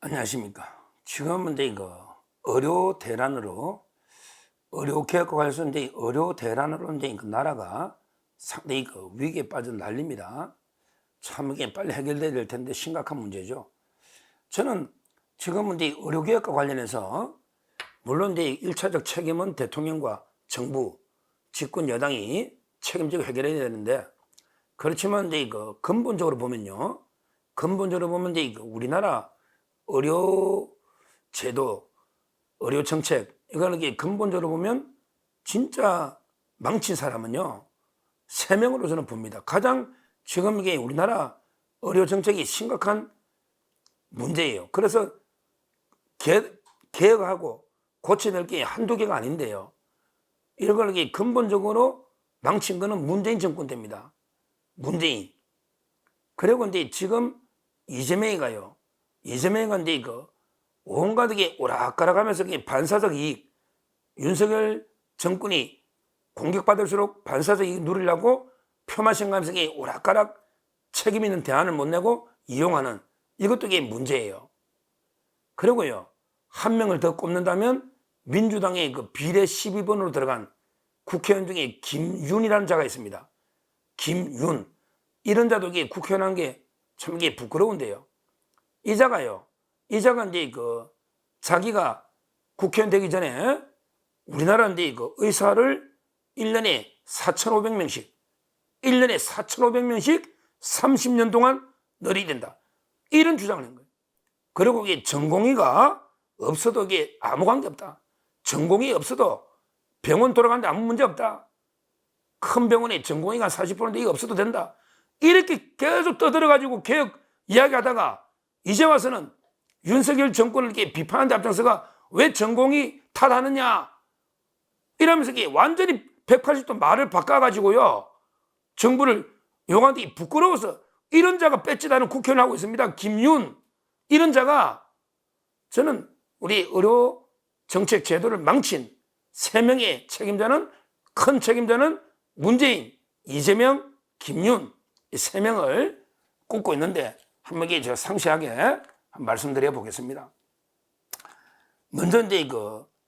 안녕하십니까. 지금은 이거 의료 대란으로 의료 개혁과 관련해서 의료 대란으로 나라가 상당히 위기에 빠진 난리입니다. 참 이게 빨리 해결돼야 될 텐데 심각한 문제죠. 저는 지금은 의료 개혁과 관련해서 물론 1차적 책임은 대통령과 정부, 집권 여당이 책임지고 해결해야 되는데, 그렇지만 근본적으로 보면요. 근본적으로 보면 우리나라 의료 제도, 의료 정책, 이거는 근본적으로 보면 진짜 망친 사람은요, 3명으로 저는 봅니다. 가장 지금 이게 우리나라 의료 정책이 심각한 문제예요. 그래서 개혁하고 고쳐낼 게 한두 개가 아닌데요. 이런 걸 근본적으로 망친 거는 문재인 정권 때입니다. 문재인. 그리고 지금 이재명이 가요. 이재명이 온갖 오락가락하면서 반사적 이익, 윤석열 정권이 공격받을수록 반사적 이익 누리려고 표마신 가면서 오락가락 책임 있는 대안을 못 내고 이용하는, 이것도 문제예요. 그리고요, 한 명을 더 꼽는다면 민주당의 비례 12번으로 들어간 국회의원 중에 김윤이라는 자가 있습니다. 김윤. 이런 자도 국회의원 한 게 참 부끄러운데요. 이 자가 자기가 국회의원 되기 전에 우리나라는 의사를 1년에 4,500명씩 30년 동안 늘려야 된다. 이런 주장을 한 거예요. 그리고 전공의가 없어도 아무 관계 없다. 전공의 없어도 병원 돌아가는데 아무 문제 없다. 큰 병원에 전공의가 40%인데 이거 없어도 된다. 이렇게 계속 떠들어가지고 개혁 이야기하다가 이제 와서는 윤석열 정권을 비판하는 데 앞장서가 왜 전공이 탓하느냐 이러면서 완전히 180도 말을 바꿔가지고요, 정부를 용하는데 부끄러워서 이런 자가 뺏지다는 국회의원을 하고 있습니다. 김윤. 이런 자가, 저는 우리 의료 정책 제도를 망친 3명의 책임자는, 큰 책임자는 문재인, 이재명, 김윤, 이 3명을 꼽고 있는데 한번 제가 상세하게 말씀드려 보겠습니다. 먼저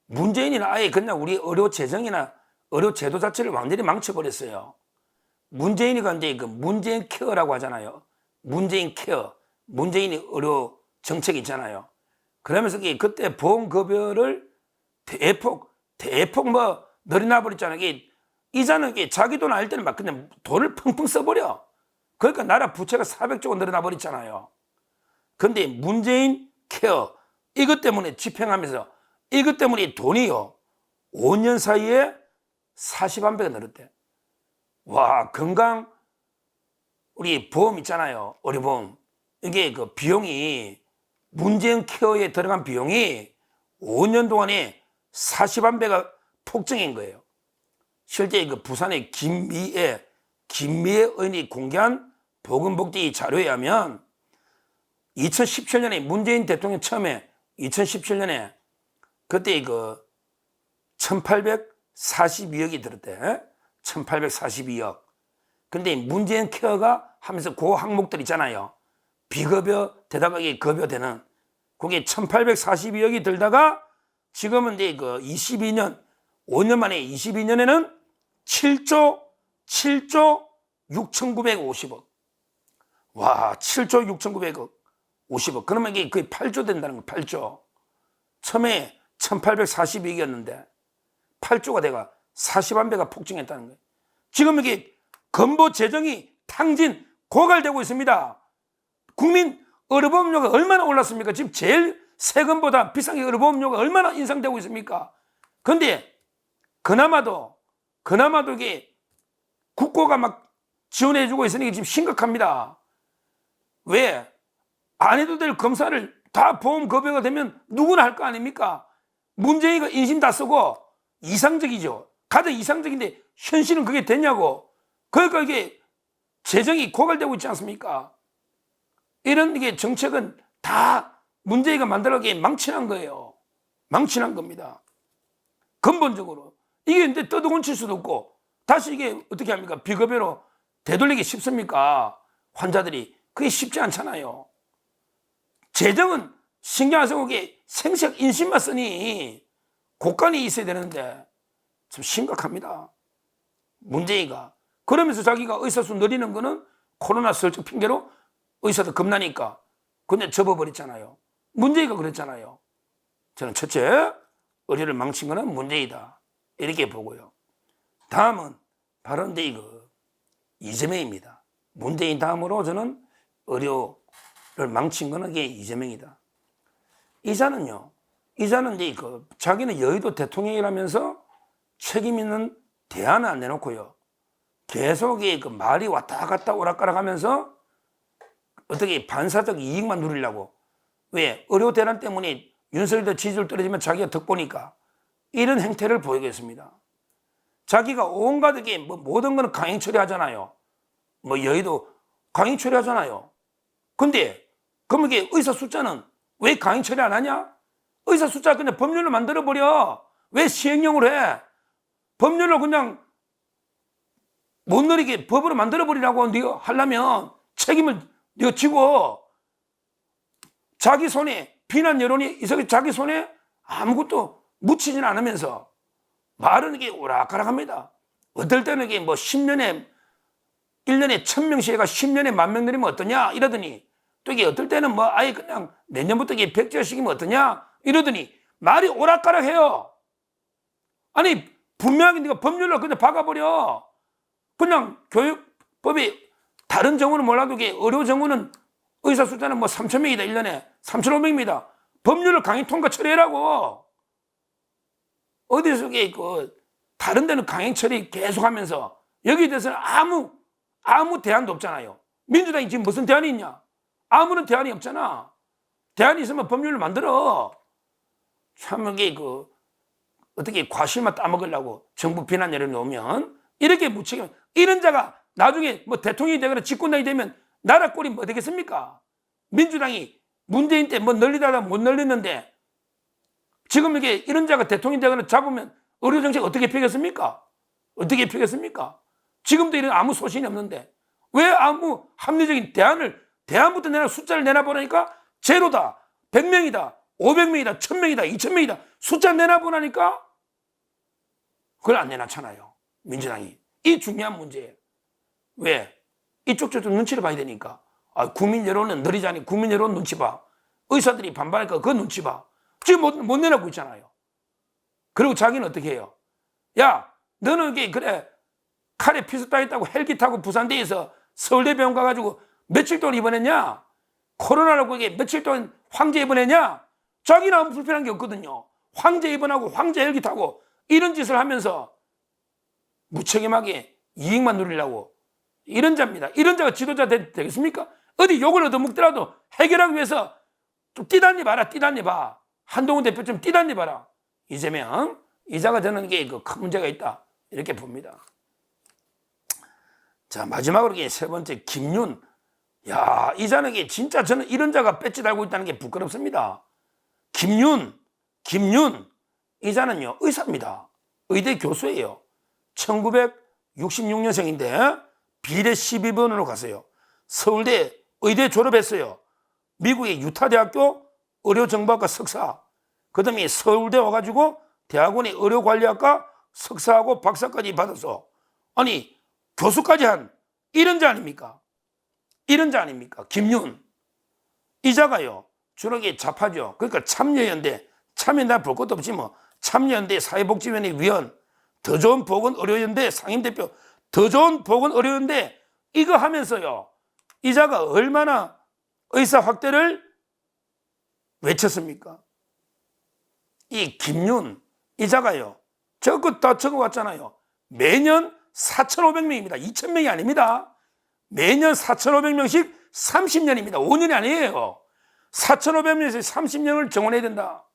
문재인이는 아예 그냥 우리 의료 재정이나 의료 제도 자체를 완전히 망쳐버렸어요. 문재인이가 문재인 케어라고 하잖아요. 문재인 케어, 문재인이 의료 정책 있잖아요. 그러면서 그때 보험급여를 대폭 늘어나버렸잖아요. 이자는 자기 돈 알 때는 막 그냥 돈을 펑펑 써버려. 그러니까 나라 부채가 400조 원 늘어나 버렸잖아요. 근데 문재인 케어, 이것 때문에 집행하면서 이것 때문에 돈이요, 5년 사이에 41배가 늘었대. 와, 건강 우리 보험 있잖아요. 의료보험. 이게 비용이, 문재인 케어에 들어간 비용이 5년 동안에 41배가 폭증인 거예요. 실제 부산의 김미애 의원이 공개한 보건복지 자료에 하면 2017년에 문재인 대통령 처음에 2017년에 그때 1842억이 들었대. 1842억. 근데 문재인 케어가 하면서 그 항목들 있잖아요. 비급여 되다가 급여되는 그게 1842억이 들다가 지금은 22년 5년 만에 22년에는 7조 6,950억. 와, 7조 6,950억. 그러면 이게 거의 8조 된다는 거예요. 8조. 처음에 1842억이었는데 8조가 돼가 41배가 폭증했다는 거예요. 지금 이게 건보 재정이 탕진 고갈되고 있습니다. 국민 의료보험료가 얼마나 올랐습니까? 지금 제일 세금보다 비싼 게 의료보험료가 얼마나 인상되고 있습니까? 그런데 그나마도 이게 국고가 막 지원해주고 있으니 지금 심각합니다. 왜? 안 해도 될 검사를 다 보험급여가 되면 누구나 할 거 아닙니까? 문재인이가 인심 다 쓰고 이상적이죠. 가장 이상적인데 현실은 그게 되냐고. 그러니까 이게 재정이 고갈되고 있지 않습니까? 이런 게 정책은 다 문재인이가 만들어게 망친한 거예요. 망친한 겁니다. 근본적으로. 이게 이제 떠도곤칠 수도 없고 다시 이게 어떻게 합니까? 비급여로 되돌리기 쉽습니까? 환자들이. 그게 쉽지 않잖아요. 재정은 신경 안 쓰고 이게 생식 인심만 쓰니 곳간이 있어야 되는데 참 심각합니다. 문재인가. 그러면서 자기가 의사수 늘리는 거는 코로나 설정 핑계로 의사도 겁나니까 근데 접어버렸잖아요. 문재인가 그랬잖아요. 저는 첫째, 의료를 망친 거는 문재인이다 이렇게 보고요. 다음은 바른데이그 이재명입니다. 문재인 다음으로 저는 의료를 망친 거는 이게 이재명이다. 이자는 이제 자기는 여의도 대통령이라면서 책임 있는 대안을 안 내놓고요. 계속 그 말이 왔다 갔다 오락가락 하면서 어떻게 반사적 이익만 누리려고. 왜? 의료 대란 때문에 윤석열도 지지율 떨어지면 자기가 덕보니까 이런 행태를 보이겠습니다. 자기가 온갖 게 모든 거는 강행 처리하잖아요. 여의도 강행 처리하잖아요. 근데 그럼 이게 의사 숫자는 왜 강행 처리 안 하냐? 의사 숫자 그냥 법률로 만들어버려. 왜 시행령으로 해? 법률로 그냥 못 누리게 법으로 만들어버리라고. 네가 하려면 책임을 네가 지고 자기 손에 비난 여론이 있어 자기 손에 아무것도 묻히진 않으면서 말은 이게 오락가락합니다. 어떨 때는 이게 10년에 1년에 1000명씩 해가 10년에 10,000명 늘리면 어떠냐 이러더니 또 이게 어떨 때는 아예 그냥 내년부터 이게 100절씩이면 어떠냐 이러더니 말이 오락가락해요. 아니 분명하게 네가 법률로 그냥 박아버려. 그냥 교육법이 다른 정부는 몰라도 이게 의료 정부는 의사 숫자는 3,000명이다 1년에 3,500명입니다. 법률을 강행 통과 처리하라고. 어디서 이게 다른 데는 강행 처리 계속하면서 여기에 대해서는 아무 대안도 없잖아요. 민주당이 지금 무슨 대안이 있냐? 아무런 대안이 없잖아. 대안이 있으면 법률을 만들어. 참 이게 어떻게 과실만 따먹으려고 정부 비난 여론이 오면 이렇게 무책임. 이런 자가 나중에 대통령이 되거나 집권당이 되면 나라 꼴이 되겠습니까? 민주당이 문재인 때 늘리다가 못 늘렸는데 지금 이게 이런 자가 대통령이 되거나 잡으면 의료정책 어떻게 펴겠습니까? 어떻게 펴겠습니까? 지금도 이런 아무 소신이 없는데 왜 아무 합리적인 대안부터 숫자를 내놔보라니까 제로다, 100명이다, 500명이다, 1000명이다, 2000명이다 숫자 내놔보라니까 그걸 안 내놨잖아요. 민주당이. 이 중요한 문제예요. 왜? 이쪽 저쪽 눈치를 봐야 되니까. 국민 여론은 느리자니 국민 여론 눈치 봐. 의사들이 반발하니까 그 눈치 봐. 지금 못 내놓고 있잖아요. 그리고 자기는 어떻게 해요? 야, 너는 그래 칼에 피수 따있다고 헬기 타고 부산대에서 서울대병원 가가지고 며칠 동안 입원했냐? 코로나라고 이게 며칠 동안 황제 입원했냐? 자기는 아무 불편한 게 없거든요. 황제 입원하고 황제 헬기 타고 이런 짓을 하면서 무책임하게 이익만 누리려고 이런 자입니다. 이런 자가 지도자 되겠습니까? 어디 욕을 얻어먹더라도 해결하기 위해서 좀 뛰다니 봐라. 한동훈 대표 좀 뛰다니 봐라. 이재명 이자가 저는 이게 큰 문제가 있다 이렇게 봅니다. 자 마지막으로 세 번째 김윤. 야 이자는 진짜 저는 이런 자가 배지 달고 있다는 게 부끄럽습니다. 김윤 이자는요 의사입니다. 의대 교수예요. 1966년생인데 비례 12번으로 갔어요. 서울대 의대 졸업했어요. 미국의 유타대학교 의료정보학과 석사. 그 다음에 서울대 와가지고 대학원의 의료관리학과 석사하고 박사까지 받아서 아니 교수까지 한 이런 자 아닙니까? 김윤. 이자가요 주로 좌파죠. 그러니까 참여연대 볼 것도 없지 참여연대 사회복지위원회 위원, 더 좋은 보건의료연대 상임대표, 더 좋은 보건의료연대 이거 하면서요 이자가 얼마나 의사 확대를 외쳤습니까? 이 김윤 이자가요 저것 다 적어왔잖아요. 매년 4,500명입니다. 2,000명이 아닙니다. 매년 4,500명씩 30년입니다. 5년이 아니에요. 4,500명에서 30년을 정원해야 된다.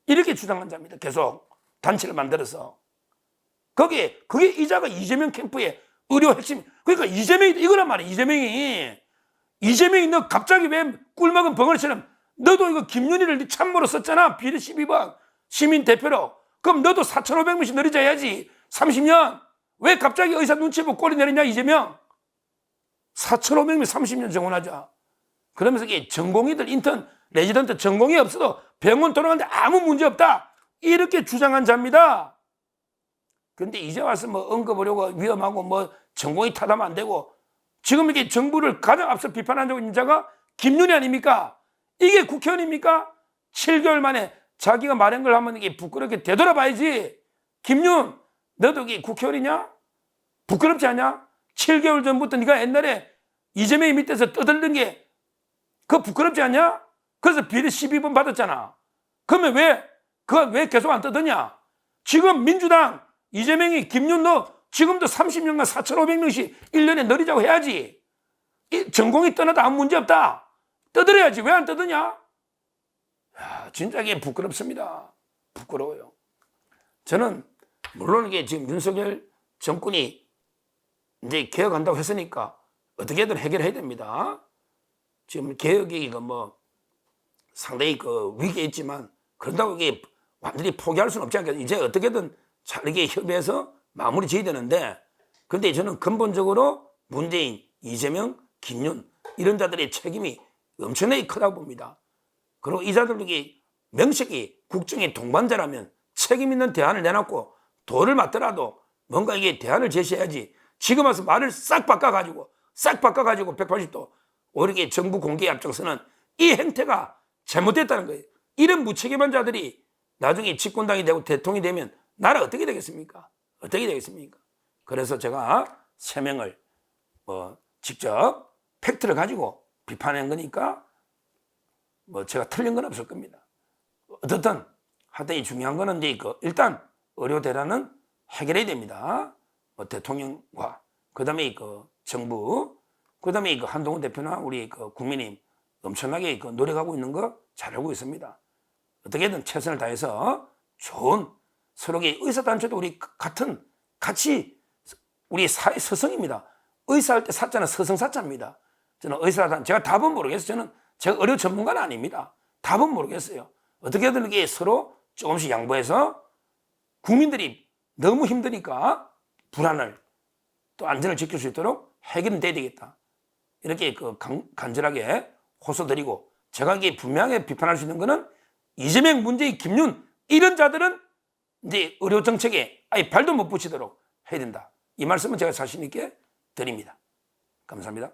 이렇게 주장한 자입니다. 계속 단체를 만들어서. 그게 이자가 이재명 캠프의 의료 핵심. 그러니까 이재명이 이거란 말이야. 이재명이 너 갑자기 왜 꿀먹은 벙어리처럼 너도 이거 김윤희를 참모로 썼잖아. 비례 12번 시민 대표로. 그럼 너도 4,500명씩 늘리자야지. 30년. 왜 갑자기 의사 눈치 보고 꼬리 내리냐 이재명. 4,500명 30년 정원하자. 그러면서 전공의들 인턴 레지던트 전공이 없어도 병원 돌아가는데 아무 문제 없다. 이렇게 주장한 자입니다. 근데 이제 와서 뭐 언급하려고 위험하고 뭐 전공이 타다면 안 되고 지금 이게 정부를 가장 앞서 비판한 적이 있는 자가 김윤희 아닙니까? 이게 국회의원입니까? 7개월 만에 자기가 말한 걸 하면 이게 부끄럽게 되돌아봐야지. 김윤, 너도 이게 국회의원이냐? 부끄럽지 않냐? 7개월 전부터 네가 옛날에 이재명이 밑에서 떠들던 게 그거 부끄럽지 않냐? 그래서 비리 12번 받았잖아. 그러면 왜 계속 안 떠드냐? 지금 민주당 이재명이 김윤 너 지금도 30년간 4,500명씩 1년에 늘리자고 해야지. 전공이 떠나도 아무 문제 없다. 떠들어야지. 왜 안 떠드냐? 야, 진짜 이게 부끄럽습니다. 부끄러워요. 저는 물론 이게 지금 윤석열 정권이 이제 개혁한다고 했으니까 어떻게든 해결해야 됩니다. 지금 개혁이 뭐 상당히 위기에 있지만 그런다고 이게 완전히 포기할 수는 없지 않겠어요. 이제 어떻게든 잘 이게 협의해서 마무리 지어야 되는데, 근데 저는 근본적으로 문재인, 이재명, 김윤 이런 자들의 책임이 엄청나게 크다고 봅니다. 그리고 이 자들이 명색이 국정의 동반자라면 책임 있는 대안을 내놨고 도를 맞더라도 뭔가 이게 대안을 제시해야지. 지금 와서 말을 싹 바꿔가지고 180도 오히려 정부 공개에 앞장서는 이 행태가 잘못됐다는 거예요. 이런 무책임한 자들이 나중에 집권당이 되고 대통령이 되면 나라 어떻게 되겠습니까? 어떻게 되겠습니까? 그래서 제가 3명을 직접 팩트를 가지고 비판한 거니까 뭐 제가 틀린 건 없을 겁니다. 어떻든 하여튼 이 중요한 거는 이제 일단 의료 대란은 해결해야 됩니다. 대통령과 그다음에 정부, 그다음에 한동훈 대표나 우리 국민이 엄청나게 노력하고 있는 거 잘 알고 있습니다. 어떻게든 최선을 다해서 좋은 서로의 의사단체도 우리 같이 우리 사회 서성입니다. 의사할 때 사자는 서성사자입니다. 저는 의사단 제가 답은 모르겠어요. 제가 의료 전문가는 아닙니다. 답은 모르겠어요. 어떻게든 이게 서로 조금씩 양보해서 국민들이 너무 힘드니까 불안을 또 안전을 지킬 수 있도록 해결은 돼야 되겠다. 이렇게 간절하게 호소드리고, 제가 이게 분명하게 비판할 수 있는 거는 이재명, 문재인, 김윤 이런 자들은 이제 의료 정책에 아예 발도 못 붙이도록 해야 된다. 이 말씀은 제가 자신 있게 드립니다. 감사합니다.